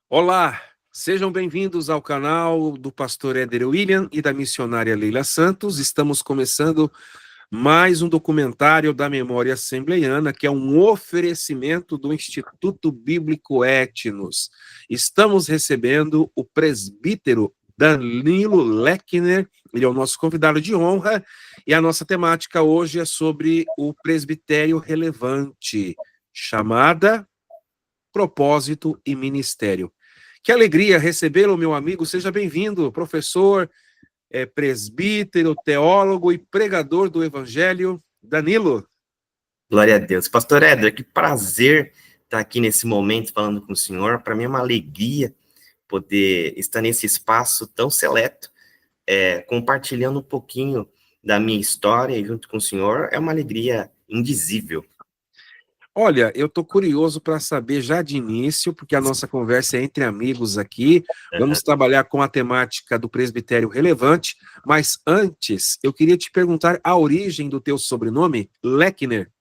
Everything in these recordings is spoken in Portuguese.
Olá, sejam bem-vindos ao canal do pastor Éder William e da missionária Leila Santos. Estamos começando mais um documentário da Memória Assembleiana, que é um oferecimento do Instituto Bíblico Etnos. Estamos recebendo o presbítero Danilo Lechner, ele é o nosso convidado de honra, e a nossa temática hoje é sobre o presbitério relevante, chamada Propósito e Ministério. Que alegria recebê-lo, meu amigo. Seja bem-vindo, professor, presbítero, teólogo e pregador do Evangelho, Danilo. Glória a Deus. Pastor Éder, que prazer estar aqui nesse momento falando com o senhor. Para mim é uma alegria poder estar nesse espaço tão seleto, compartilhando um pouquinho da minha história e junto com o senhor. É uma alegria indizível. Olha, eu estou curioso para saber já de início, porque a nossa conversa é entre amigos aqui. Vamos trabalhar com a temática do presbitério relevante, mas antes eu queria te perguntar a origem do teu sobrenome, Lechner.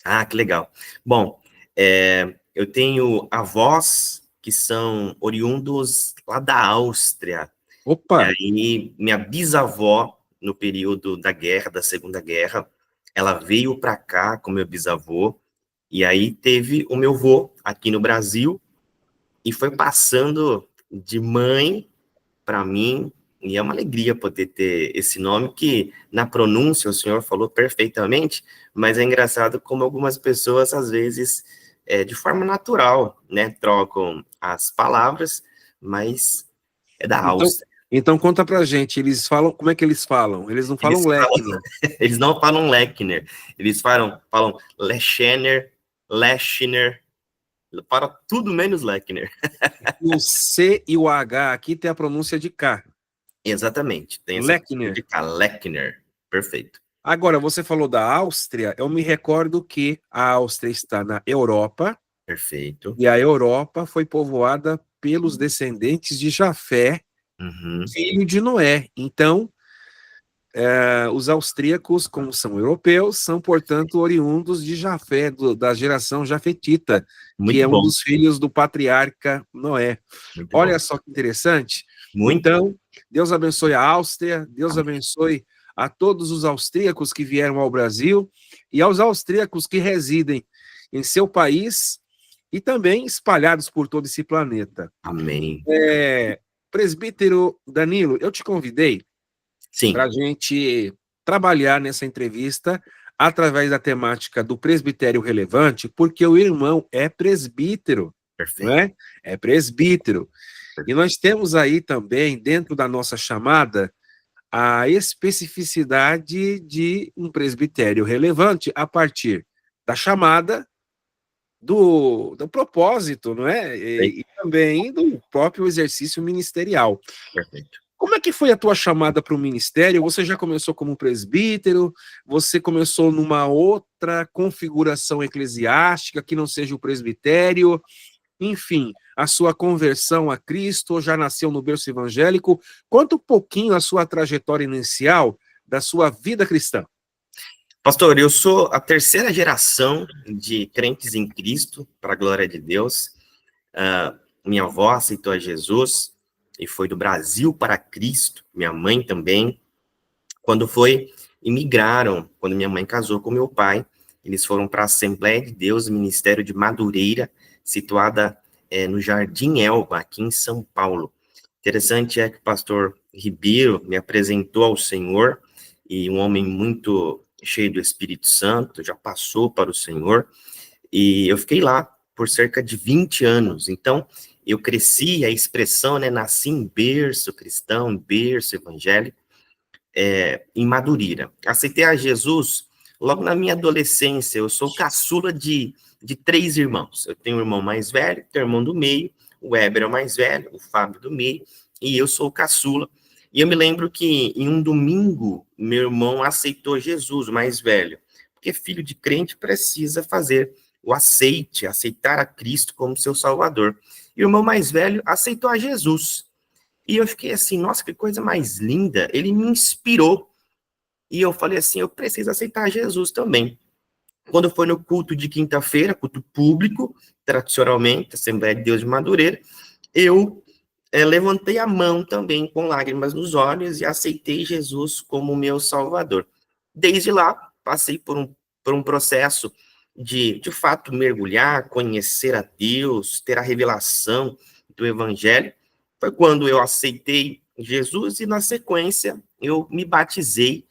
Ah, que legal. Bom, eu tenho avós que são oriundos lá da Áustria. E Opa! aí, minha bisavó, no período da guerra, da Segunda Guerra, ela veio para cá com meu bisavô, e aí teve o meu vô aqui no Brasil, e foi passando de mãe para mim, e é uma alegria poder ter esse nome, que na pronúncia o senhor falou perfeitamente, mas é engraçado como algumas pessoas, às vezes, de forma natural, né, trocam as palavras, mas é da Então, Áustria. então conta pra gente, eles falam, como é que eles falam? Eles não falam Eles falam, Lechner. eles não falam Lechner, eles falam Lechner, Lechner, para tudo menos Lechner. O C e o H aqui tem a pronúncia de K. Exatamente, tem essa pronúncia Lechner. de cá, Lechner, perfeito. Agora, você falou da Áustria, eu me recordo que a Áustria está na Europa, Perfeito. e a Europa foi povoada pelos descendentes de Jafé, Uhum. filho de Noé. Então, os austríacos, como são europeus, são, portanto, oriundos de Jafé, da geração jafetita, que Muito é um bom, dos filhos do patriarca Noé. muito bom. Olha só que interessante. Muito. Então, Deus abençoe a Áustria, Deus abençoe a todos os austríacos que vieram ao Brasil e aos austríacos que residem em seu país e também espalhados por todo esse planeta. Amém. Presbítero Danilo, eu te convidei para Sim, a gente trabalhar nessa entrevista através da temática do presbitério relevante, porque o irmão é presbítero, não perfeito, é? É presbítero. E perfeito. nós temos aí também, dentro da nossa chamada, a especificidade de um presbitério relevante a partir da chamada, do propósito, não é? E também do próprio exercício ministerial. Perfeito. Como é que foi a tua chamada para o ministério? Você já começou como presbítero? Você começou numa outra configuração eclesiástica que não seja o presbitério? Enfim, a sua conversão a Cristo já nasceu no berço evangélico? Conta um pouquinho a sua trajetória inicial da sua vida cristã. Pastor, eu sou a terceira geração de crentes em Cristo, para a glória de Deus. Minha avó aceitou a Jesus e foi do Brasil para Cristo. Minha mãe também. Quando minha mãe casou com meu pai, eles foram para a Assembleia de Deus, Ministério de Madureira, situada no Jardim Elba, aqui em São Paulo. Interessante é que o pastor Ribeiro me apresentou ao Senhor, e um homem muito cheio do Espírito Santo, já passou para o Senhor, e eu fiquei lá por cerca de 20 anos. Então, eu cresci, a expressão, né, nasci em berço cristão, em berço evangélico, em Madureira. Aceitei a Jesus logo na minha adolescência. Eu sou caçula de 3 irmãos. Eu tenho um irmão mais velho, tenho um irmão do meio, o Weber é o mais velho, o Fábio do meio, e eu sou o caçula. E eu me lembro que em um domingo, meu irmão aceitou Jesus, o mais velho, porque filho de crente precisa fazer o aceitar a Cristo como seu Salvador. E o irmão mais velho aceitou a Jesus. E eu fiquei assim, nossa, que coisa mais linda. Ele me inspirou. E eu falei assim, eu preciso aceitar Jesus também. Quando foi no culto de quinta-feira, culto público, tradicionalmente, Assembleia de Deus de Madureira, eu levantei a mão também com lágrimas nos olhos e aceitei Jesus como meu Salvador. Desde lá, passei por um processo de fato, mergulhar, conhecer a Deus, ter a revelação do Evangelho. Foi quando eu aceitei Jesus e, na sequência, eu me batizei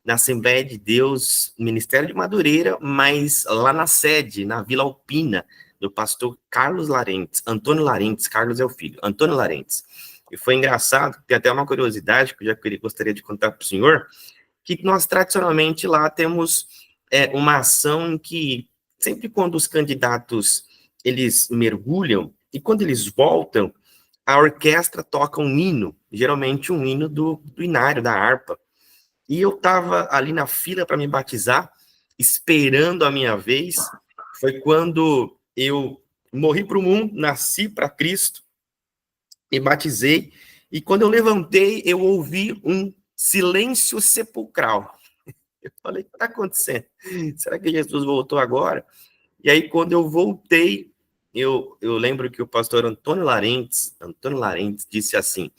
na Assembleia de Deus, Ministério de Madureira, mas lá na sede, na Vila Alpina, do pastor Carlos Larentes, Antônio Larentes, Carlos é o filho, Antônio Larentes. E foi engraçado, tem até uma curiosidade que eu já gostaria de contar para o senhor, que nós tradicionalmente lá temos uma ação em que sempre quando os candidatos eles mergulham e quando eles voltam, a orquestra toca um hino, geralmente um hino do inário, da harpa. E eu estava ali na fila para me batizar, esperando a minha vez. Foi quando eu morri para o mundo, nasci para Cristo, me batizei. E quando eu levantei, eu ouvi um silêncio sepulcral. Eu falei, o que está acontecendo? Será que Jesus voltou agora? E aí, quando eu voltei, eu lembro que o pastor Antônio Larentes disse assim,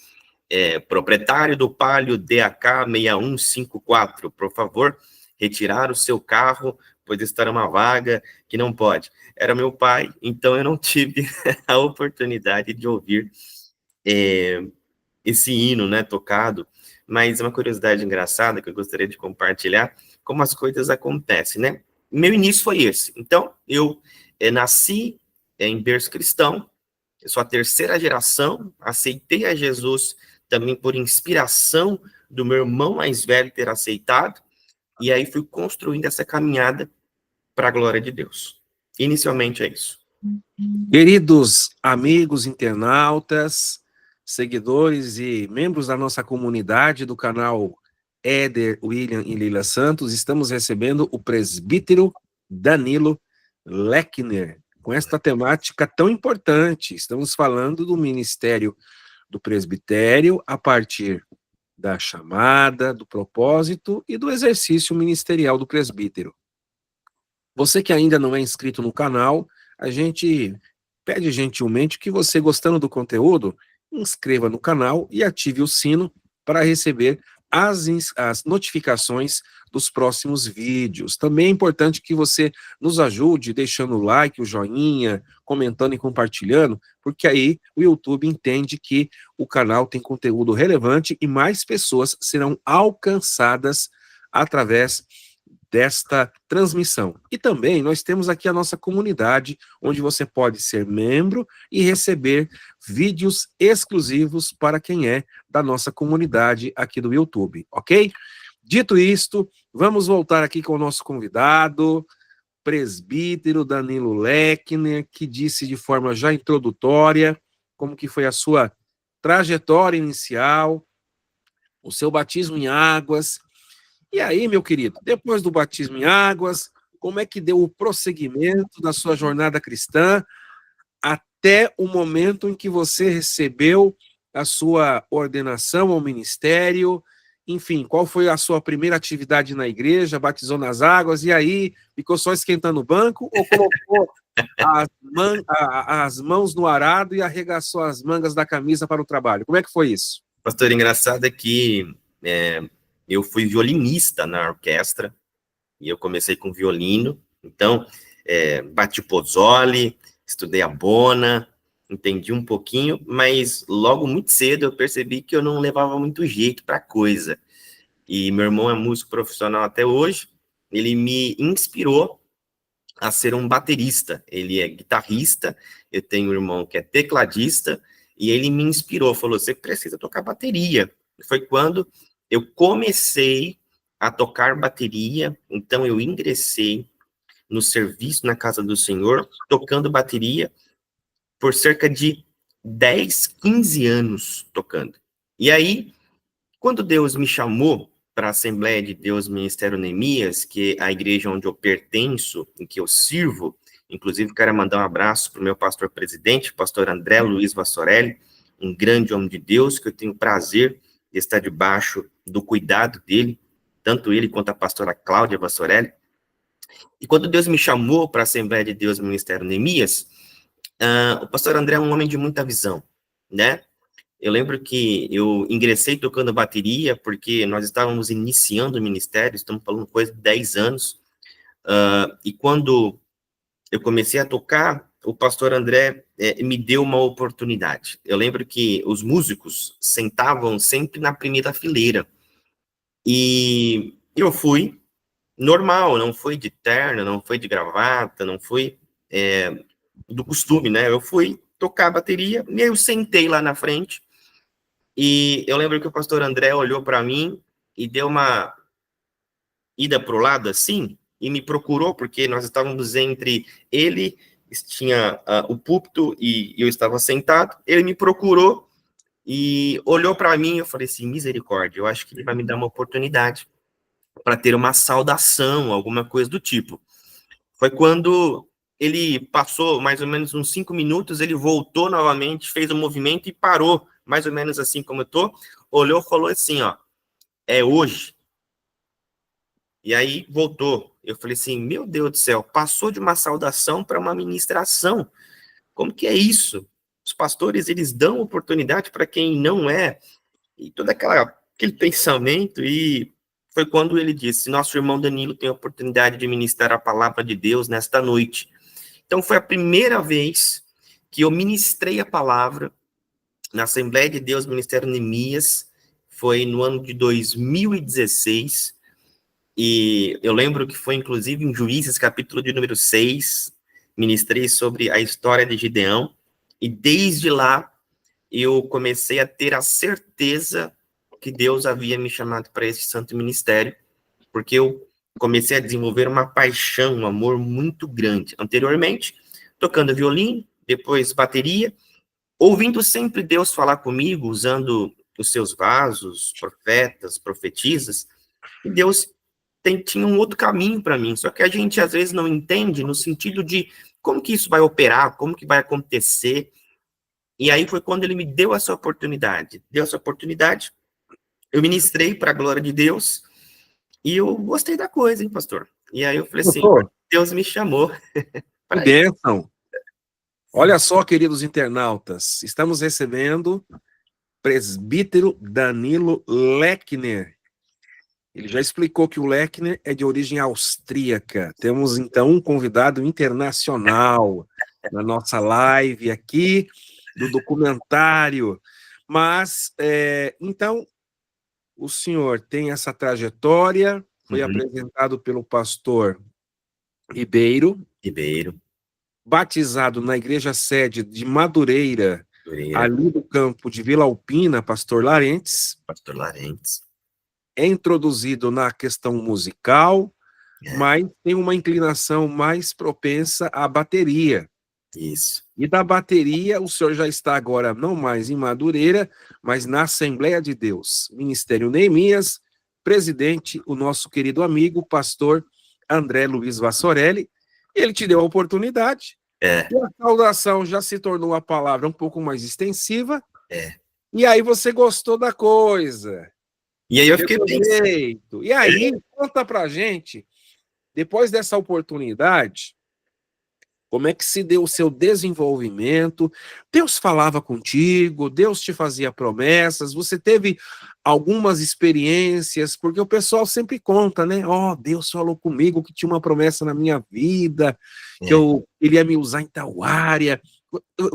proprietário do Palio DAK 6154, por favor, retirar o seu carro, pois está uma vaga que não pode. Era meu pai, então eu não tive a oportunidade de ouvir esse hino, né, tocado, mas uma curiosidade engraçada que eu gostaria de compartilhar, como as coisas acontecem, né? Meu início foi esse. Então, eu nasci em berço cristão, eu sou a terceira geração, aceitei a Jesus também por inspiração do meu irmão mais velho ter aceitado, e aí fui construindo essa caminhada para a glória de Deus. Inicialmente é isso. Queridos amigos internautas, seguidores e membros da nossa comunidade do canal Éder, William e Leila Santos, estamos recebendo o presbítero Danilo Lechner, com esta temática tão importante. Estamos falando do ministério do presbitério a partir da chamada, do propósito e do exercício ministerial do presbítero. Você que ainda não é inscrito no canal, a gente pede gentilmente que você, gostando do conteúdo, inscreva no canal e ative o sino para receber as notificações dos próximos vídeos. Também é importante que você nos ajude deixando o like, o joinha, comentando e compartilhando, porque aí o YouTube entende que o canal tem conteúdo relevante e mais pessoas serão alcançadas através desta transmissão. E também nós temos aqui a nossa comunidade, onde você pode ser membro e receber vídeos exclusivos para quem é da nossa comunidade aqui do YouTube, ok? Dito isto, vamos voltar aqui com o nosso convidado, presbítero Danilo Lechner, que disse de forma já introdutória como que foi a sua trajetória inicial, o seu batismo em águas. E aí, meu querido, depois do batismo em águas, como é que deu o prosseguimento da sua jornada cristã até o momento em que você recebeu a sua ordenação ao ministério? Enfim, qual foi a sua primeira atividade na igreja? Batizou nas águas e aí ficou só esquentando o banco ou colocou as mãos no arado e arregaçou as mangas da camisa para o trabalho? Como é que foi isso? Pastor, engraçado é que eu fui violinista na orquestra, e eu comecei com violino, então, bati pozzoli, estudei a bona, entendi um pouquinho, mas logo muito cedo eu percebi que eu não levava muito jeito para a coisa. E meu irmão é músico profissional até hoje, ele me inspirou a ser um baterista. Ele é guitarrista, eu tenho um irmão que é tecladista, e ele me inspirou, falou, você precisa tocar bateria. Foi quando eu comecei a tocar bateria, então eu ingressei no serviço na casa do Senhor, tocando bateria por cerca de 10, 15 anos tocando. E aí, quando Deus me chamou para a Assembleia de Deus Ministério Neemias, que é a igreja onde eu pertenço, em que eu sirvo, inclusive quero mandar um abraço para o meu pastor presidente, pastor André Luiz Vassorelli, um grande homem de Deus, que eu tenho o prazer de estar debaixo do cuidado dele, tanto ele quanto a pastora Cláudia Vassorelli. E quando Deus me chamou para a Assembleia de Deus Ministério Neemias, o pastor André é um homem de muita visão. né? Eu lembro que eu ingressei tocando bateria, porque nós estávamos iniciando o ministério, estamos falando coisa de 10 anos, e quando eu comecei a tocar, o pastor André me deu uma oportunidade. Eu lembro que os músicos sentavam sempre na primeira fileira, e eu fui normal, não foi de terno, não foi de gravata, não foi do costume, né? Eu fui tocar a bateria, e aí eu sentei lá na frente, e eu lembro que o pastor André olhou para mim e deu uma ida pro lado assim, e me procurou, porque nós estávamos entre ele, tinha o púlpito e eu estava sentado, ele me procurou e olhou para mim, eu falei assim, misericórdia, eu acho que ele vai me dar uma oportunidade para ter uma saudação, alguma coisa do tipo. Foi quando ele passou mais ou menos uns 5 minutos, ele voltou novamente, fez um movimento e parou, mais ou menos assim como eu tô, olhou e falou assim, ó, é hoje. E aí voltou. Eu falei assim, meu Deus do céu, passou de uma saudação para uma ministração. Como que é isso? Os pastores, eles dão oportunidade para quem não é, e todo aquele pensamento, e foi quando ele disse, nosso irmão Danilo tem a oportunidade de ministrar a palavra de Deus nesta noite. Então, foi a primeira vez que eu ministrei a palavra na Assembleia de Deus, Ministério Neemias, foi no ano de 2016, e eu lembro que foi, inclusive, em Juízes, capítulo de número 6, ministrei sobre a história de Gideão, e desde lá, eu comecei a ter a certeza que Deus havia me chamado para esse santo ministério, porque eu comecei a desenvolver uma paixão, um amor muito grande. Anteriormente, tocando violino, depois bateria, ouvindo sempre Deus falar comigo, usando os seus vasos, profetas, profetisas, e Deus tinha um outro caminho para mim, só que a gente às vezes não entende no sentido de como que isso vai operar, como que vai acontecer, e aí foi quando ele me deu essa oportunidade, eu ministrei para a glória de Deus, e eu gostei da coisa, hein, pastor? E aí eu falei assim, Doutor, Deus me chamou que para isso. bênção. Olha só, queridos internautas, estamos recebendo presbítero Danilo Lechner. Ele já explicou que o Lechner é de origem austríaca. Temos, então, um convidado internacional na nossa live aqui do documentário. Mas, então, o senhor tem essa trajetória, foi apresentado pelo pastor Ribeiro, batizado na igreja sede de Madureira, ali do campo de Vila Alpina, pastor Larentes. É introduzido na questão musical, mas tem uma inclinação mais propensa à bateria. Isso. E da bateria, o senhor já está agora não mais em Madureira, mas na Assembleia de Deus, Ministério Neemias, presidente, o nosso querido amigo, pastor André Luiz Vassorelli. Ele te deu a oportunidade, e a saudação já se tornou a palavra um pouco mais extensiva, e aí você gostou da coisa. E aí eu fiquei pensando. E aí, conta pra gente, depois dessa oportunidade, como é que se deu o seu desenvolvimento? Deus falava contigo, Deus te fazia promessas, você teve algumas experiências, porque o pessoal sempre conta, né? Deus falou comigo que tinha uma promessa na minha vida, que ele ia me usar em tal área.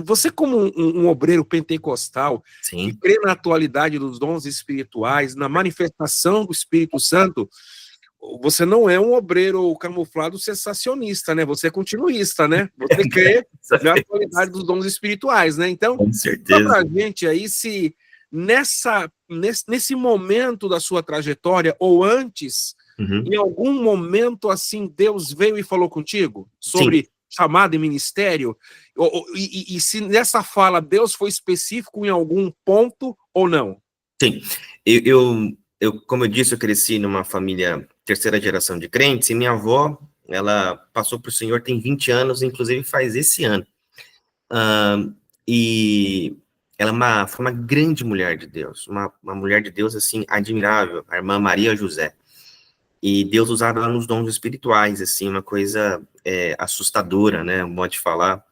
Você, como um obreiro pentecostal, que crê na atualidade dos dons espirituais, na manifestação do Espírito Santo, você não é um obreiro camuflado sensacionista, né? Você é continuista, né? Você crê na atualidade dos dons espirituais, né? Então, fala pra gente aí se nesse momento da sua trajetória, ou antes, em algum momento assim, Deus veio e falou contigo sobre chamado e ministério, e se nessa fala Deus foi específico em algum ponto ou não? Sim, como eu disse, eu cresci numa família terceira geração de crentes, e minha avó, ela passou para o Senhor tem 20 anos, inclusive faz esse ano, e ela foi uma grande mulher de Deus, uma mulher de Deus, assim, admirável, a irmã Maria José, e Deus usava ela nos dons espirituais, assim, uma coisa assustadora, né, um modo de falar.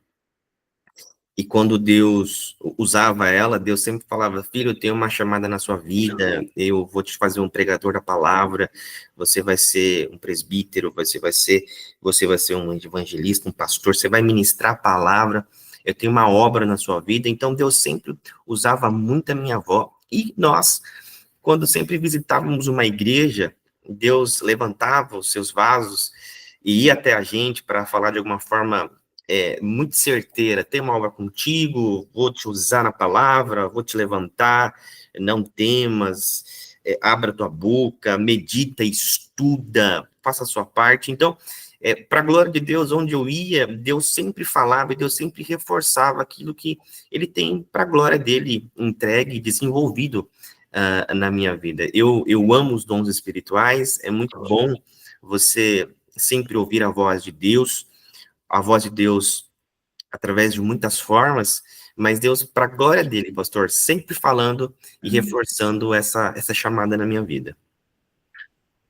E quando Deus usava ela, Deus sempre falava: filho, eu tenho uma chamada na sua vida, eu vou te fazer um pregador da palavra, você vai ser um presbítero, você vai ser um evangelista, um pastor, você vai ministrar a palavra, eu tenho uma obra na sua vida. Então Deus sempre usava muito a minha avó. E nós, quando sempre visitávamos uma igreja, Deus levantava os seus vasos e ia até a gente para falar de alguma forma muito certeira: tem uma obra contigo, vou te usar na palavra, vou te levantar, não temas, abra tua boca, medita, estuda, faça a sua parte. Então, para a glória de Deus, onde eu ia, Deus sempre falava e Deus sempre reforçava aquilo que ele tem para a glória dele entregue e desenvolvido na minha vida. Eu amo os dons espirituais, é muito bom você sempre ouvir a voz de Deus, através de muitas formas, mas Deus, para a glória dele, pastor, sempre falando e reforçando essa chamada na minha vida.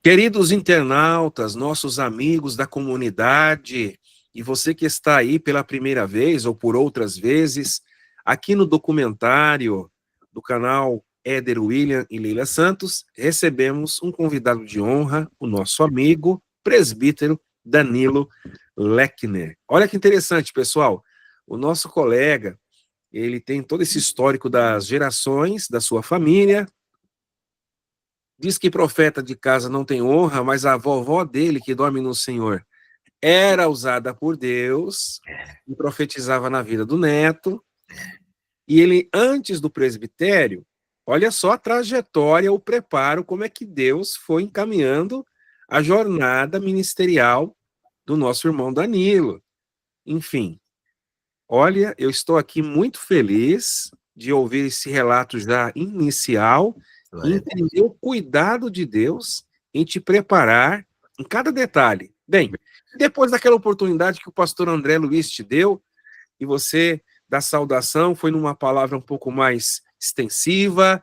Queridos internautas, nossos amigos da comunidade, e você que está aí pela primeira vez ou por outras vezes, aqui no documentário do canal Éder William e Leila Santos, recebemos um convidado de honra, o nosso amigo, presbítero Danilo Lechner. Olha que interessante, pessoal. O nosso colega, ele tem todo esse histórico das gerações da sua família. Diz que profeta de casa não tem honra, mas a vovó dele, que dorme no Senhor, era usada por Deus e profetizava na vida do neto. E ele, antes do presbitério, olha só a trajetória, o preparo, como é que Deus foi encaminhando a jornada ministerial do nosso irmão Danilo. Enfim, olha, eu estou aqui muito feliz de ouvir esse relato já inicial e entender o cuidado de Deus em te preparar em cada detalhe. Bem, depois daquela oportunidade que o pastor André Luiz te deu, e você, da saudação, foi numa palavra um pouco mais extensiva,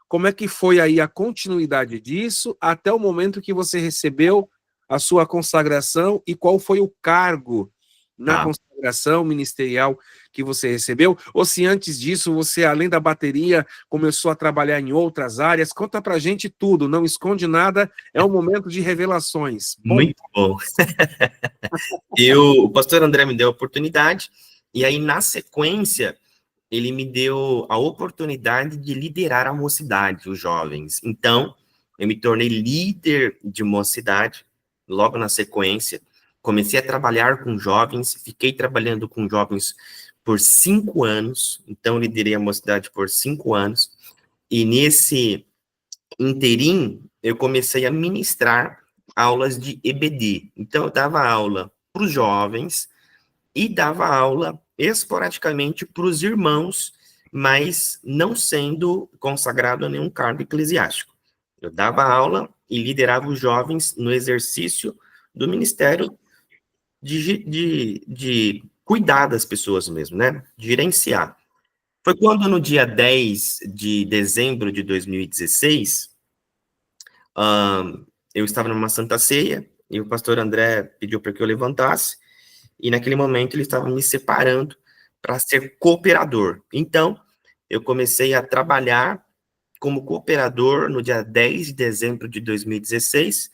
como é que foi aí a continuidade disso até o momento que você recebeu a sua consagração e qual foi o cargo na consagração ministerial que você recebeu? Ou se antes disso você, além da bateria, começou a trabalhar em outras áreas? Conta pra gente tudo, não esconde nada, é um momento de revelações. Muito bom. O pastor André me deu a oportunidade, e aí, na sequência, ele me deu a oportunidade de liderar a mocidade, os jovens. Então, eu me tornei líder de mocidade, logo na sequência. Comecei a trabalhar com jovens, fiquei trabalhando com jovens por 5 anos, então liderei a mocidade por 5 anos, e nesse interim, eu comecei a ministrar aulas de EBD. Então, eu dava aula para os jovens e dava aula esporadicamente para os irmãos, mas não sendo consagrado a nenhum cargo eclesiástico. Eu dava aula e liderava os jovens no exercício do ministério de cuidar das pessoas mesmo, né? De gerenciar. Foi quando, no dia 10 de dezembro de 2016, eu estava numa Santa Ceia, e o pastor André pediu para que eu levantasse, e naquele momento ele estava me separando para ser cooperador. Então, eu comecei a trabalhar como cooperador no dia 10 de dezembro de 2016,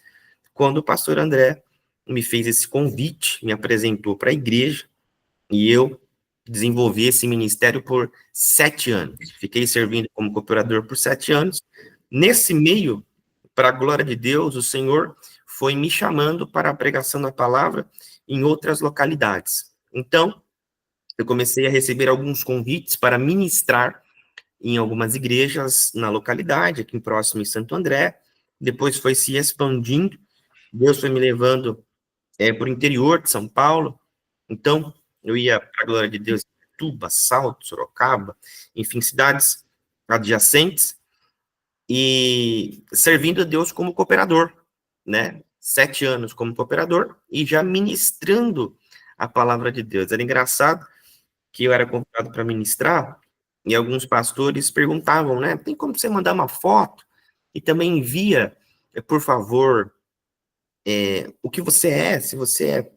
quando o pastor André me fez esse convite, me apresentou para a igreja, e eu desenvolvi esse ministério por 7 anos. Fiquei servindo como cooperador por 7 anos. Nesse meio, para a glória de Deus, o Senhor foi me chamando para a pregação da palavra em outras localidades. Então, eu comecei a receber alguns convites para ministrar em algumas igrejas na localidade, aqui próximo em Santo André. Depois foi se expandindo, Deus foi me levando para o interior de São Paulo. Então, eu ia, para a glória de Deus, Tuba, Salto, Sorocaba, enfim, cidades adjacentes, e servindo a Deus como cooperador, né? 7 anos como cooperador e já ministrando a palavra de Deus. Era engraçado que eu era convidado para ministrar e alguns pastores perguntavam, né? Tem como você mandar uma foto? E também envia, por favor, o que você é, se você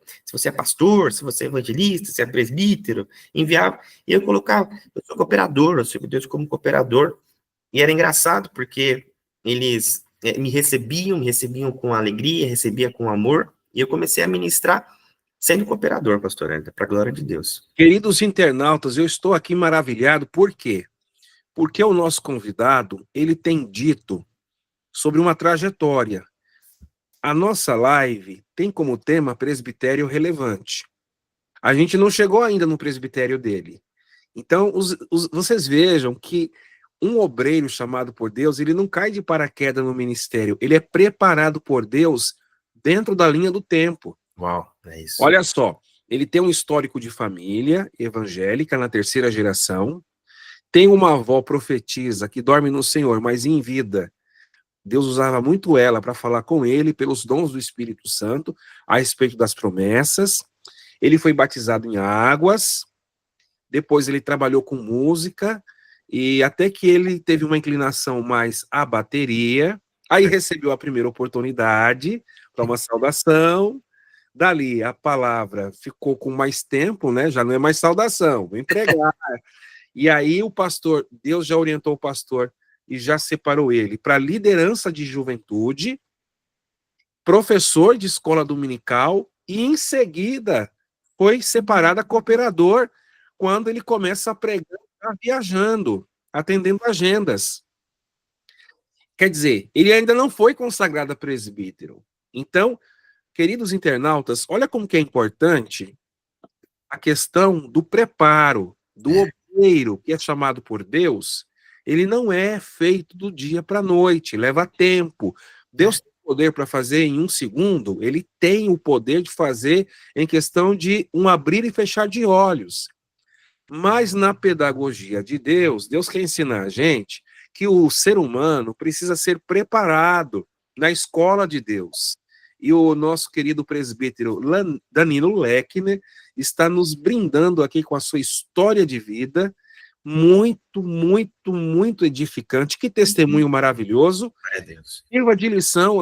é pastor, se você é evangelista, se é presbítero, enviava, e eu colocava, eu sou cooperador, eu sirvo Deus como cooperador, e era engraçado, porque eles me recebiam com alegria, recebia com amor, e eu comecei a ministrar sendo cooperador, pastor Eder, para a glória de Deus. Queridos internautas, eu estou aqui maravilhado, por quê? Porque o nosso convidado, ele tem dito sobre uma trajetória. A nossa live tem como tema presbitério relevante. A gente não chegou ainda no presbitério dele. Então, vocês vejam que um obreiro chamado por Deus, ele não cai de paraquedas no ministério, ele é preparado por Deus dentro da linha do tempo. Uau, é isso. Olha só, ele tem um histórico de família evangélica na terceira geração, tem uma avó profetisa que dorme no Senhor, mas em vida Deus usava muito ela para falar com ele pelos dons do Espírito Santo a respeito das promessas. Ele foi batizado em águas, depois ele trabalhou com música, e até que ele teve uma inclinação mais à bateria, aí recebeu a primeira oportunidade para uma saudação, dali a palavra ficou com mais tempo, né? Já não é mais saudação, vem pregar. E aí o pastor, Deus já orientou o pastor e já separou ele para liderança de juventude, professor de escola dominical, e em seguida foi separado a cooperador quando ele começa a pregar viajando, atendendo agendas. Quer dizer, ele ainda não foi consagrado a presbítero. Então, queridos internautas, olha como que é importante a questão do preparo, do obreiro que é chamado por Deus. Ele não é feito do dia para a noite, leva tempo. Deus tem poder para fazer em um segundo, ele tem o poder de fazer em questão de um abrir e fechar de olhos. Mas na pedagogia de Deus, Deus quer ensinar a gente que o ser humano precisa ser preparado na escola de Deus. E o nosso querido presbítero Danilo Lechner está nos brindando aqui com a sua história de vida, muito, muito, muito edificante. Que testemunho maravilhoso. É Deus. Sirva de lição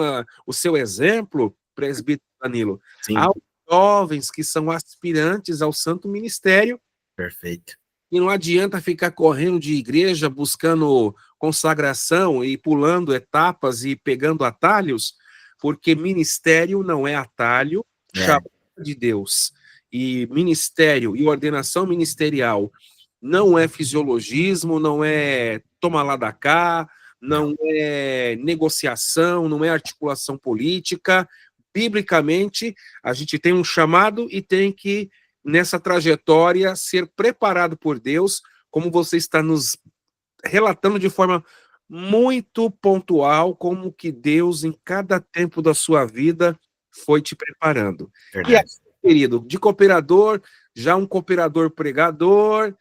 o seu exemplo, presbítero Danilo, Sim. aos jovens que são aspirantes ao santo ministério. Perfeito. E não adianta ficar correndo de igreja buscando consagração e pulando etapas e pegando atalhos, porque ministério não é atalho, chamado de Deus. E ministério e ordenação ministerial não é fisiologismo, não é toma lá da cá, não é negociação, não é articulação política. Biblicamente, a gente tem um chamado e tem que, nessa trajetória, ser preparado por Deus, como você está nos relatando de forma muito pontual, como que Deus, em cada tempo da sua vida, foi te preparando. Verdade. E aí, querido, de cooperador, já um cooperador pregador,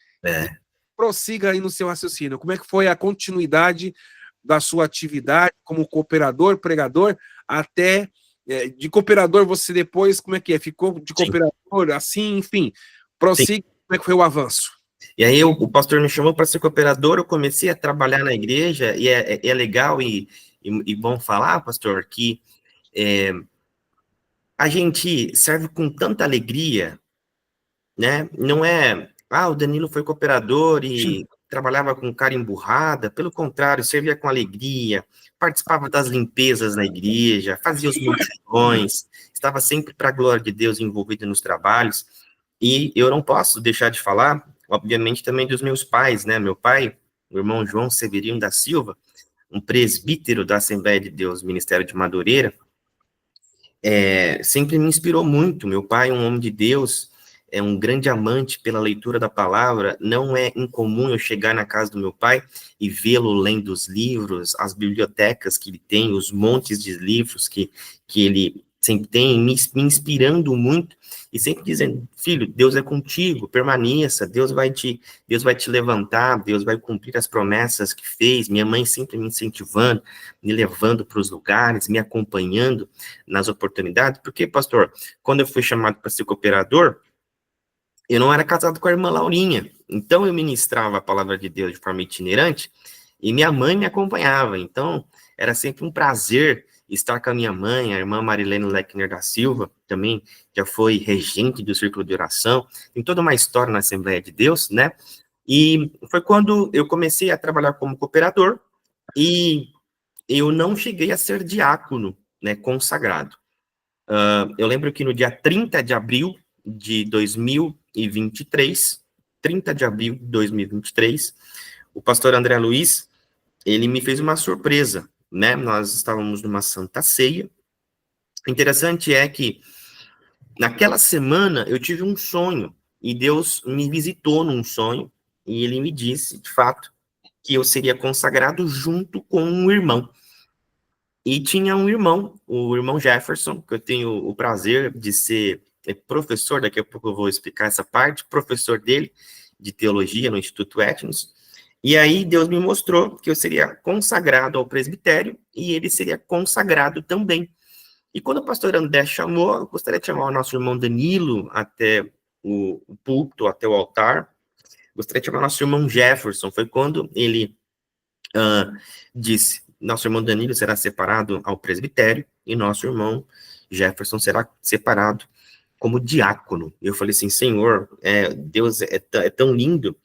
prossiga aí no seu raciocínio. Como é que foi a continuidade da sua atividade como cooperador, pregador, até de cooperador você depois, como é que é? Ficou de cooperador, assim, enfim, prossiga, como é que foi o avanço? E aí o pastor me chamou para ser cooperador, eu comecei a trabalhar na igreja, e é legal e bom falar, pastor, que a gente serve com tanta alegria, né? Não é, o Danilo foi cooperador e trabalhava com cara emburrada, pelo contrário, servia com alegria, participava das limpezas na igreja, fazia os mutirões, estava sempre para a glória de Deus envolvido nos trabalhos, e eu não posso deixar de falar, obviamente, também dos meus pais, né? Meu pai, o irmão João Severino da Silva, um presbítero da Assembleia de Deus, Ministério de Madureira, sempre me inspirou muito. Meu pai, um homem de Deus, é um grande amante pela leitura da palavra. Não é incomum eu chegar na casa do meu pai e vê-lo lendo os livros, as bibliotecas que ele tem, os montes de livros que ele sempre tem, me inspirando muito, e sempre dizendo, filho, Deus é contigo, permaneça, Deus vai te levantar, Deus vai cumprir as promessas que fez. Minha mãe sempre me incentivando, me levando para os lugares, me acompanhando nas oportunidades, porque, pastor, quando eu fui chamado para ser cooperador, eu não era casado com a irmã Laurinha, então eu ministrava a palavra de Deus de forma itinerante, e minha mãe me acompanhava, então era sempre um prazer estar com a minha mãe, a irmã Marilene Leckner da Silva, também já foi regente do Círculo de Oração, tem toda uma história na Assembleia de Deus, né? E foi quando eu comecei a trabalhar como cooperador, e eu não cheguei a ser diácono, né, consagrado. Eu lembro que no dia 30 de abril de 2023, 30 de abril de 2023, o pastor André Luiz, ele me fez uma surpresa, né? Nós estávamos numa santa ceia. Interessante é que naquela semana eu tive um sonho, e Deus me visitou num sonho, e ele me disse, de fato, que eu seria consagrado junto com um irmão. E tinha um irmão, o irmão Jefferson, que eu tenho o prazer de ser professor, daqui a pouco eu vou explicar essa parte, professor dele de teologia no Instituto Etnos. E aí Deus me mostrou que eu seria consagrado ao presbitério e ele seria consagrado também. E quando o pastor André chamou, eu gostaria de chamar o nosso irmão Danilo até o púlpito, até o altar. Gostaria de chamar o nosso irmão Jefferson. Foi quando ele disse: nosso irmão Danilo será separado ao presbitério e nosso irmão Jefferson será separado como diácono. E eu falei assim: Senhor, Deus é tão lindo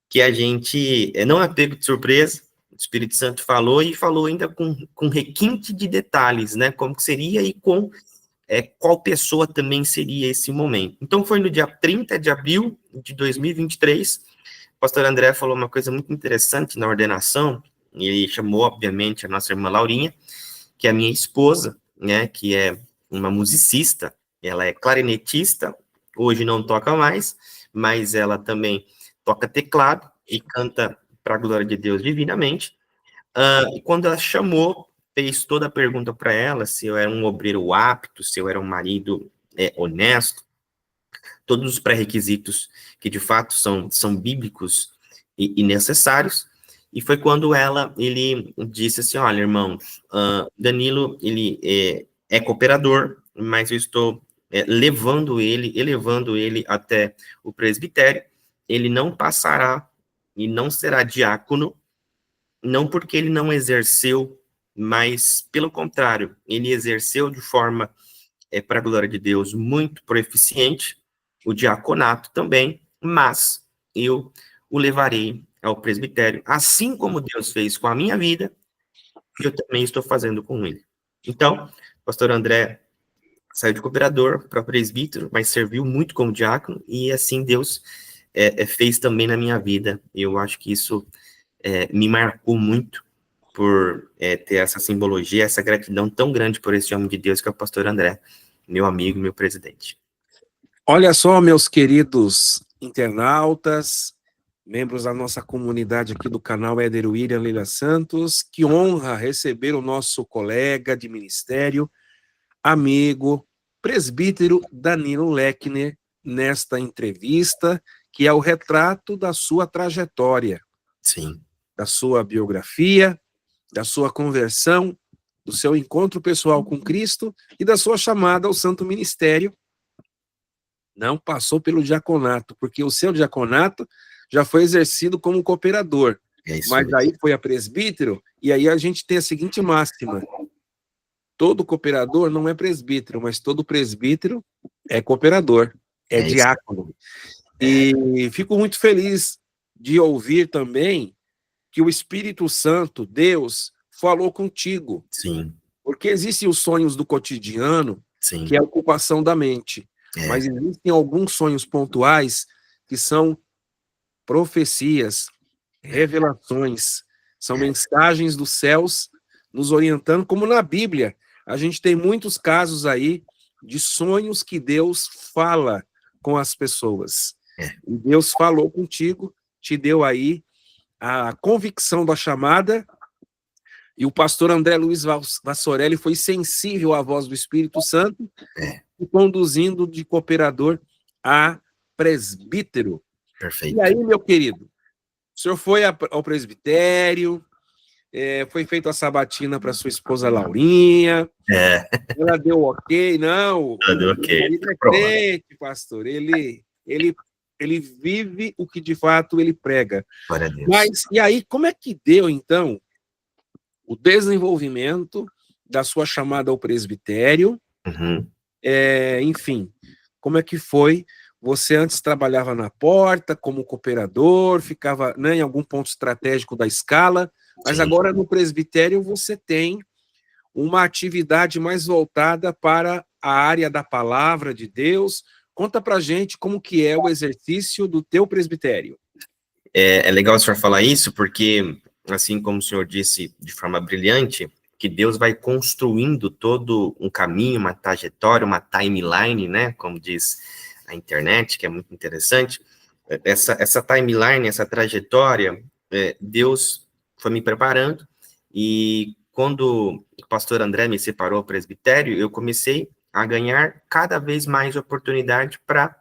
que a gente não é pego de surpresa. O Espírito Santo falou, e falou ainda com requinte de detalhes, né, como que seria e com qual pessoa também seria esse momento. Então foi no dia 30 de abril de 2023, o pastor André falou uma coisa muito interessante na ordenação. Ele chamou, obviamente, a nossa irmã Laurinha, que é a minha esposa, né, que é uma musicista, ela é clarinetista, hoje não toca mais, mas ela também toca teclado e canta para a glória de Deus divinamente. E quando ela chamou, fez toda a pergunta para ela, se eu era um obreiro apto, se eu era um marido honesto, todos os pré-requisitos que de fato são bíblicos e necessários. E foi quando ele disse assim: olha, irmãos, Danilo, ele é cooperador, mas eu estou elevando ele até o presbitério. Ele não passará e não será diácono, não porque ele não exerceu, mas pelo contrário, ele exerceu de forma, para a glória de Deus, muito proeficiente, o diaconato também, mas eu o levarei ao presbitério, assim como Deus fez com a minha vida, eu também estou fazendo com ele. Então, o pastor André saiu de cooperador para presbítero, mas serviu muito como diácono, e assim Deus fez também na minha vida. Eu acho que isso me marcou muito, por ter essa simbologia, essa gratidão tão grande por esse homem de Deus que é o pastor André, meu amigo, meu presidente. Olha só, meus queridos internautas, membros da nossa comunidade aqui do canal Éder William Leila Santos, que honra receber o nosso colega de ministério, amigo, presbítero Danilo Leckner, nesta entrevista, que é o retrato da sua trajetória. Sim. Da sua biografia, da sua conversão, do seu encontro pessoal com Cristo e da sua chamada ao santo ministério. Não passou pelo diaconato, porque o seu diaconato já foi exercido como cooperador, mas aí foi a presbítero, e aí a gente tem a seguinte máxima: todo cooperador não é presbítero, mas todo presbítero é cooperador, é diácono. E fico muito feliz de ouvir também que o Espírito Santo, Deus, falou contigo. Sim. Porque existem os sonhos do cotidiano, Sim. que é a ocupação da mente. Mas existem alguns sonhos pontuais que são profecias, revelações, são mensagens dos céus nos orientando, como na Bíblia. A gente tem muitos casos aí de sonhos que Deus fala com as pessoas. E Deus falou contigo, te deu aí a convicção da chamada, e o pastor André Luiz Vassorelli foi sensível à voz do Espírito Santo, conduzindo de cooperador a presbítero. Perfeito. E aí, meu querido, o senhor foi ao presbitério, foi feita a sabatina para sua esposa Laurinha, ela deu ok, não, ela deu ok. Ele é crente, pastor, ele vive o que de fato ele prega. Glória a Deus. Mas, e aí, como é que deu, então, o desenvolvimento da sua chamada ao presbitério, Uhum. enfim, como é que foi? Você antes trabalhava na porta, como cooperador, ficava, né, em algum ponto estratégico da escala, mas Sim. agora no presbitério você tem uma atividade mais voltada para a área da palavra de Deus. Conta pra gente como que é o exercício do teu presbitério. É legal o senhor falar isso, porque, assim como o senhor disse de forma brilhante, que Deus vai construindo todo um caminho, uma trajetória, uma timeline, né, como diz a internet, que é muito interessante. Essa timeline, essa trajetória, Deus foi me preparando, e quando o pastor André me separou ao presbitério, eu comecei a ganhar cada vez mais oportunidade para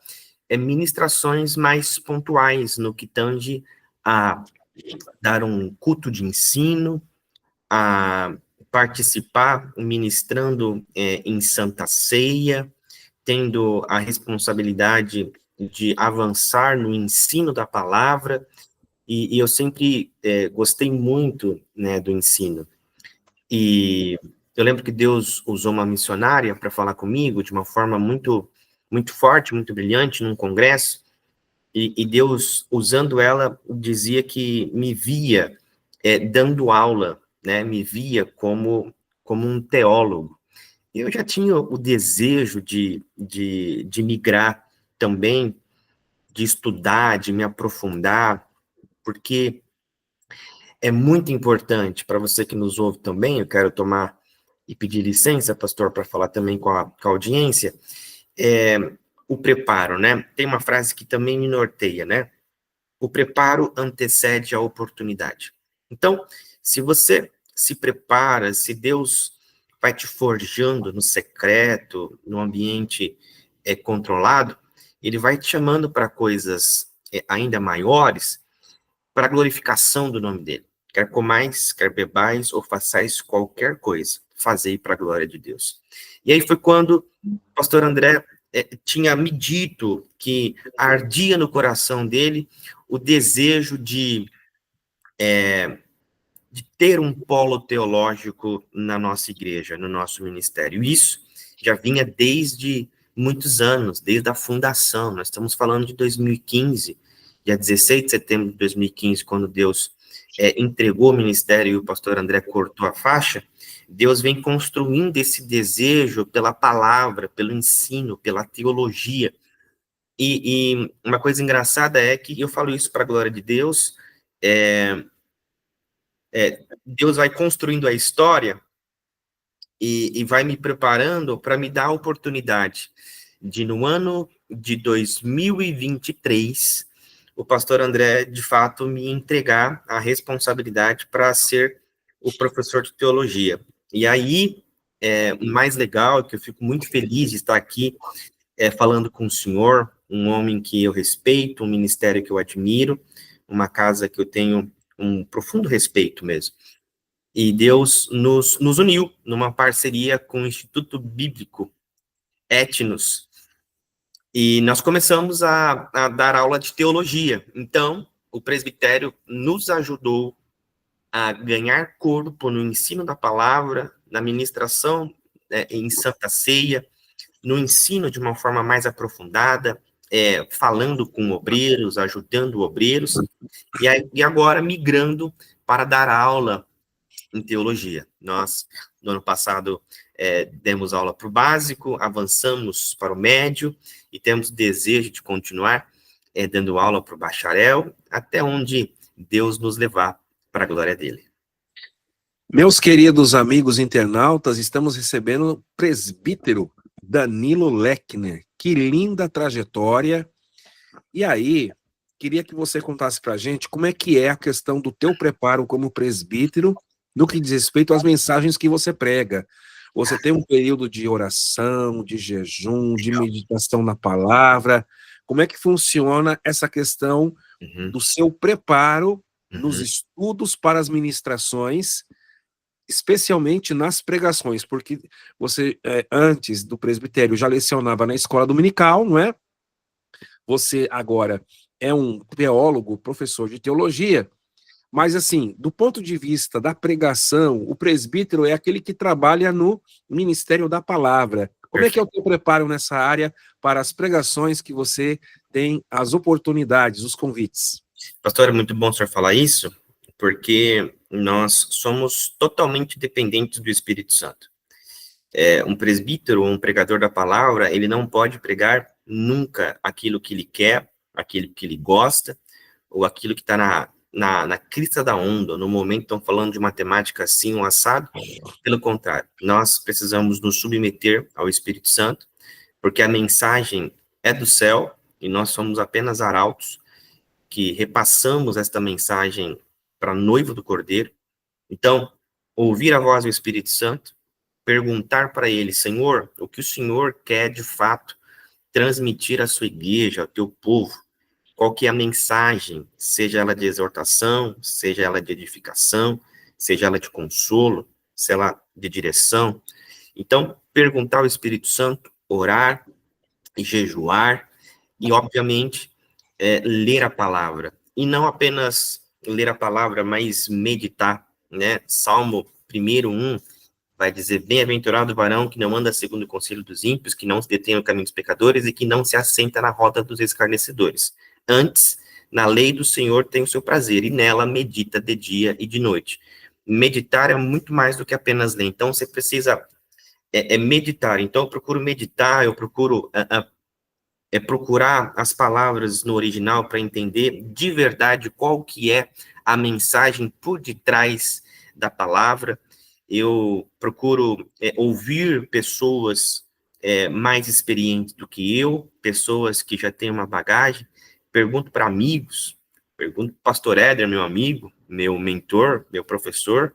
ministrações mais pontuais no que tange a dar um culto de ensino, a participar ministrando em Santa Ceia, tendo a responsabilidade de avançar no ensino da palavra, e eu sempre gostei muito, né, do ensino. E eu lembro que Deus usou uma missionária para falar comigo de uma forma muito, muito forte, muito brilhante, num congresso, e Deus, usando ela, dizia que me via dando aula, né? Me via como um teólogo. E eu já tinha o desejo de migrar também, de estudar, de me aprofundar, porque é muito importante para você que nos ouve também. Eu quero tomar e pedir licença, pastor, para falar também com a audiência. O preparo, né? Tem uma frase que também me norteia, né? O preparo antecede a oportunidade. Então, se você se prepara, se Deus vai te forjando no secreto, no ambiente controlado, Ele vai te chamando para coisas ainda maiores, para a glorificação do nome dEle. Quer comais, quer bebais, ou façais qualquer coisa, fazei para a glória de Deus. E aí foi quando o pastor André tinha me dito que ardia no coração dele o desejo de ter um polo teológico na nossa igreja, no nosso ministério. Isso já vinha desde muitos anos, desde a fundação. Nós estamos falando de 2015, dia 16 de setembro de 2015, quando Deus entregou o ministério e o pastor André cortou a faixa. Deus vem construindo esse desejo pela palavra, pelo ensino, pela teologia. E uma coisa engraçada é que eu falo isso para a glória de Deus, Deus vai construindo a história e vai me preparando para me dar a oportunidade de, no ano de 2023, o pastor André, de fato, me entregar a responsabilidade para ser o professor de teologia. E aí, o mais legal é que eu fico muito feliz de estar aqui falando com o senhor, um homem que eu respeito, um ministério que eu admiro, uma casa que eu tenho um profundo respeito mesmo. E Deus nos uniu numa parceria com o Instituto Bíblico Etnos, e nós começamos a dar aula de teologia. Então, o presbitério nos ajudou a ganhar corpo no ensino da palavra, na ministração em Santa Ceia, no ensino de uma forma mais aprofundada, falando com obreiros, ajudando obreiros, e agora migrando para dar aula em teologia. Nós, no ano passado, demos aula para o básico, avançamos para o médio, e temos desejo de continuar dando aula para o bacharel, até onde Deus nos levar para a glória dele. Meus queridos amigos internautas, estamos recebendo o presbítero Danilo Lechner. Que linda trajetória. E aí, queria que você contasse para a gente como é que é a questão do teu preparo como presbítero no que diz respeito às mensagens que você prega. Você tem um período de oração, de jejum, de meditação na palavra. Como é que funciona essa questão do seu preparo nos estudos para as ministrações, especialmente nas pregações? Porque você, antes do presbitério, já lecionava na escola dominical, não é? Você agora é um teólogo, professor de teologia, Mas, assim, do ponto de vista da pregação, o presbítero é aquele que trabalha no ministério da palavra. Como é que é o teu preparo nessa área para as pregações que você tem, as oportunidades, os convites? Pastor, é muito bom o senhor falar isso, porque nós somos totalmente dependentes do Espírito Santo. Um presbítero, um pregador da palavra, ele não pode pregar nunca aquilo que ele quer, aquilo que ele gosta, ou aquilo que está na crista da onda. No momento estão falando de uma temática assim, um assado. Pelo contrário, nós precisamos nos submeter ao Espírito Santo, porque a mensagem é do céu, e nós somos apenas arautos, que repassamos esta mensagem para a noiva do Cordeiro. Então, ouvir a voz do Espírito Santo, perguntar para ele, Senhor, o que o Senhor quer de fato transmitir à sua igreja, ao teu povo, qual que é a mensagem, seja ela de exortação, seja ela de edificação, seja ela de consolo, seja ela de direção. Então, perguntar ao Espírito Santo, orar e jejuar, e, obviamente, ler a palavra. E não apenas ler a palavra, mas meditar, né? Salmo 1:1 vai dizer, bem-aventurado o varão que não anda segundo o conselho dos ímpios, que não se detém no caminho dos pecadores e que não se assenta na roda dos escarnecedores. Antes, na lei do Senhor tem o seu prazer, e nela medita de dia e de noite. Meditar é muito mais do que apenas ler. Então, você precisa meditar. Então, eu procuro meditar, eu procuro procurar as palavras no original para entender de verdade qual que é a mensagem por detrás da palavra. Eu procuro ouvir pessoas mais experientes do que eu, pessoas que já têm uma bagagem. Pergunto para amigos, pergunto para o pastor Éder, meu amigo, meu mentor, meu professor.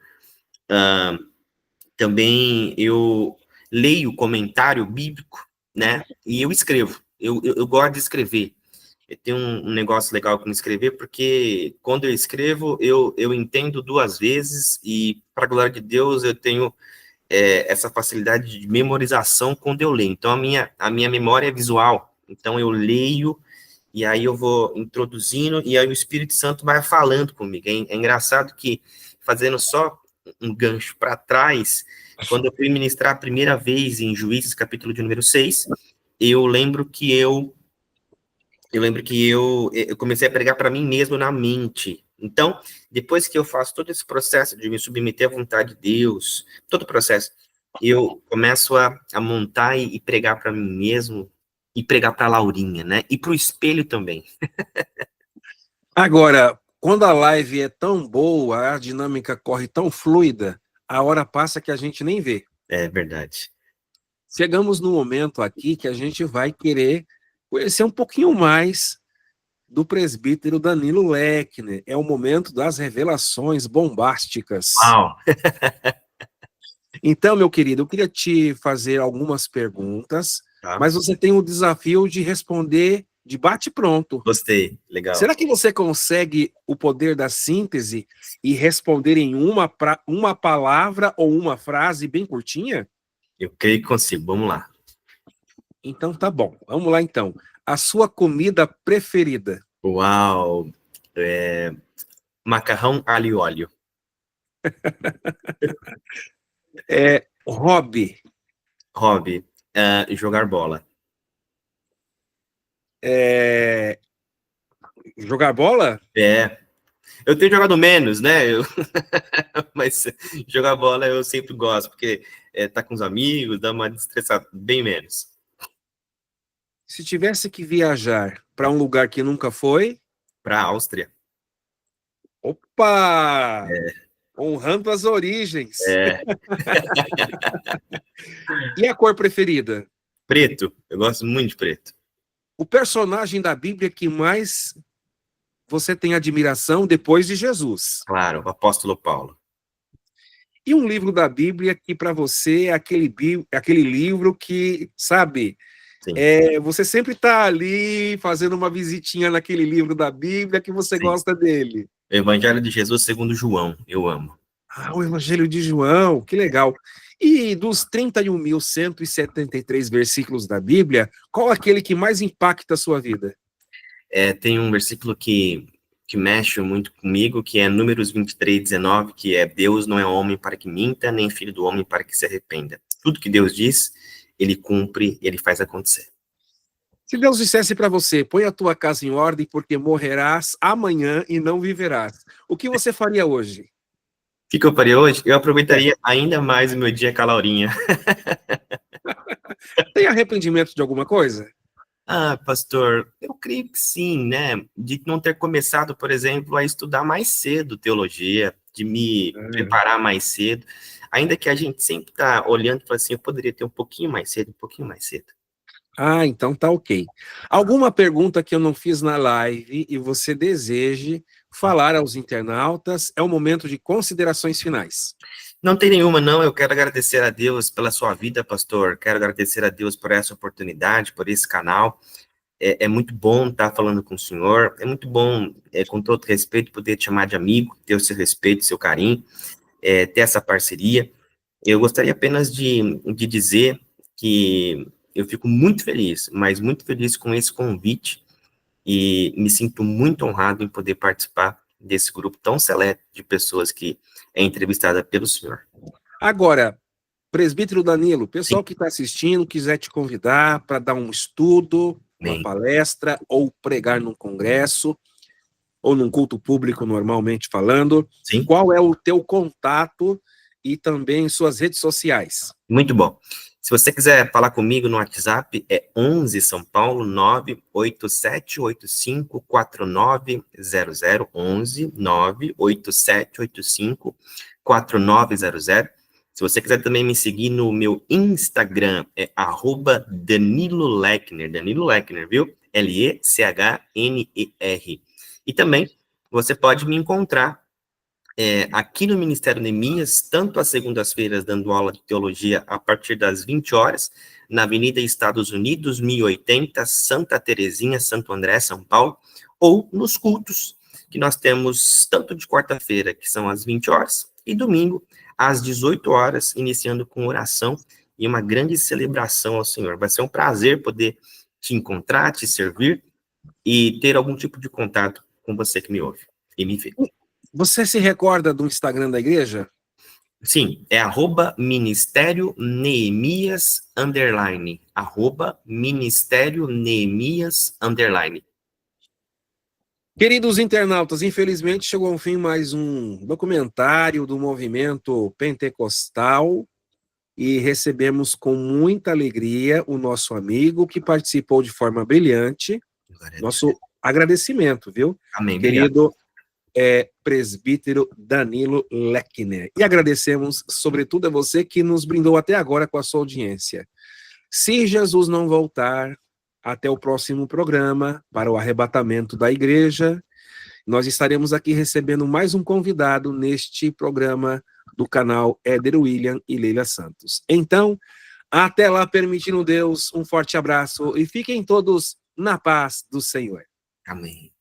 Também eu leio comentário bíblico, né? E eu escrevo. Eu gosto de escrever. Eu tenho um negócio legal com escrever, porque quando eu escrevo, eu entendo 2 vezes, e, para a glória de Deus, eu tenho essa facilidade de memorização quando eu leio. Então, a minha memória é visual. Então, eu leio, e aí eu vou introduzindo, e aí o Espírito Santo vai falando comigo. É engraçado que, fazendo só um gancho para trás, quando eu fui ministrar a primeira vez em Juízes, capítulo de número 6, eu lembro que eu comecei a pregar para mim mesmo na mente. Então, depois que eu faço todo esse processo de me submeter à vontade de Deus, todo o processo, eu começo a montar e pregar para mim mesmo, e pregar para a Laurinha, né? E para o espelho também. Agora, quando a live é tão boa, a dinâmica corre tão fluida, a hora passa que a gente nem vê. É verdade. Chegamos no momento aqui que a gente vai querer conhecer um pouquinho mais do presbítero Danilo Lechner. É o momento das revelações bombásticas. Uau! Então, meu querido, eu queria te fazer algumas perguntas, Tá. mas você tem o desafio de responder de bate-pronto. Gostei, legal. Será que você consegue o poder da síntese e responder em uma palavra ou uma frase bem curtinha? Eu creio que consigo, vamos lá. Então tá bom, vamos lá então. A sua comida preferida? Uau! Macarrão alho e óleo. Hobby? Hobby, jogar bola. Jogar bola? Eu tenho jogado menos, né? Mas jogar bola eu sempre gosto, porque tá com os amigos, dá uma desestressada, bem menos. Se tivesse que viajar para um lugar que nunca foi? Para a Áustria. Opa! Honrando as origens. E a cor preferida? Preto, eu gosto muito de preto. O personagem da Bíblia que mais você tem admiração depois de Jesus? Claro, o apóstolo Paulo. E um livro da Bíblia que para você é aquele livro que, sabe, você sempre está ali fazendo uma visitinha naquele livro da Bíblia que você gosta dele. O Evangelho de Jesus segundo João, eu amo. O Evangelho de João, que legal. E dos 31.173 versículos da Bíblia, qual aquele que mais impacta a sua vida? Tem um versículo que que mexe muito comigo, que é Números 23:19, que é: Deus não é homem para que minta, nem filho do homem para que se arrependa. Tudo que Deus diz, ele cumpre, ele faz acontecer. Se Deus dissesse para você, põe a tua casa em ordem porque morrerás amanhã e não viverás, o que você faria hoje? O que eu faria hoje? Eu aproveitaria ainda mais o meu dia com a Laurinha. Tem arrependimento de alguma coisa? Ah, pastor, eu creio que sim, né? De não ter começado, por exemplo, a estudar mais cedo teologia, de me preparar mais cedo, ainda que a gente sempre está olhando e fala assim, eu poderia ter um pouquinho mais cedo, um pouquinho mais cedo. Ah, então tá ok. Alguma pergunta que eu não fiz na live e você deseje falar aos internautas? É o momento de considerações finais. Não tem nenhuma, não. Eu quero agradecer a Deus pela sua vida, pastor. Quero agradecer a Deus por essa oportunidade, por esse canal. É muito bom estar falando com o senhor. É muito bom, com todo respeito, poder te chamar de amigo, ter o seu respeito, seu carinho, ter essa parceria. Eu gostaria apenas de dizer que eu fico muito feliz, mas muito feliz com esse convite e me sinto muito honrado em poder participar desse grupo tão seleto de pessoas que é entrevistada pelo senhor. Agora, presbítero Danilo, pessoal Sim. que está assistindo, quiser te convidar para dar um estudo, uma Amém. palestra, ou pregar num congresso, ou num culto público, normalmente falando, Sim. qual é o teu contato e também suas redes sociais? Muito bom. Se você quiser falar comigo no WhatsApp, é 11 São Paulo 987854900, 11 987854900. Se você quiser também me seguir no meu Instagram, é @Danilo Lechner, Danilo Lechner, viu? Lechnner. E também você pode me encontrar aqui no Ministério Neemias, tanto às segundas-feiras, dando aula de teologia a partir das 20 horas, na Avenida Estados Unidos, 1080, Santa Terezinha, Santo André, São Paulo, ou nos cultos, que nós temos tanto de quarta-feira, que são às 20 horas, e domingo, às 18 horas, iniciando com oração e uma grande celebração ao Senhor. Vai ser um prazer poder te encontrar, te servir e ter algum tipo de contato com você que me ouve e me vê. Você se recorda do Instagram da igreja? Sim, é @Ministério Neemias _, @Ministério Neemias _. Queridos internautas, infelizmente chegou ao fim mais um documentário do movimento pentecostal e recebemos com muita alegria o nosso amigo que participou de forma brilhante. Nosso agradecimento, viu? Amém, Querido presbítero Danilo Lechner. E agradecemos, sobretudo, a você que nos brindou até agora com a sua audiência. Se Jesus não voltar, até o próximo programa, para o arrebatamento da igreja, nós estaremos aqui recebendo mais um convidado neste programa do canal Éder William e Leila Santos. Então, até lá, permitindo Deus, um forte abraço e fiquem todos na paz do Senhor. Amém.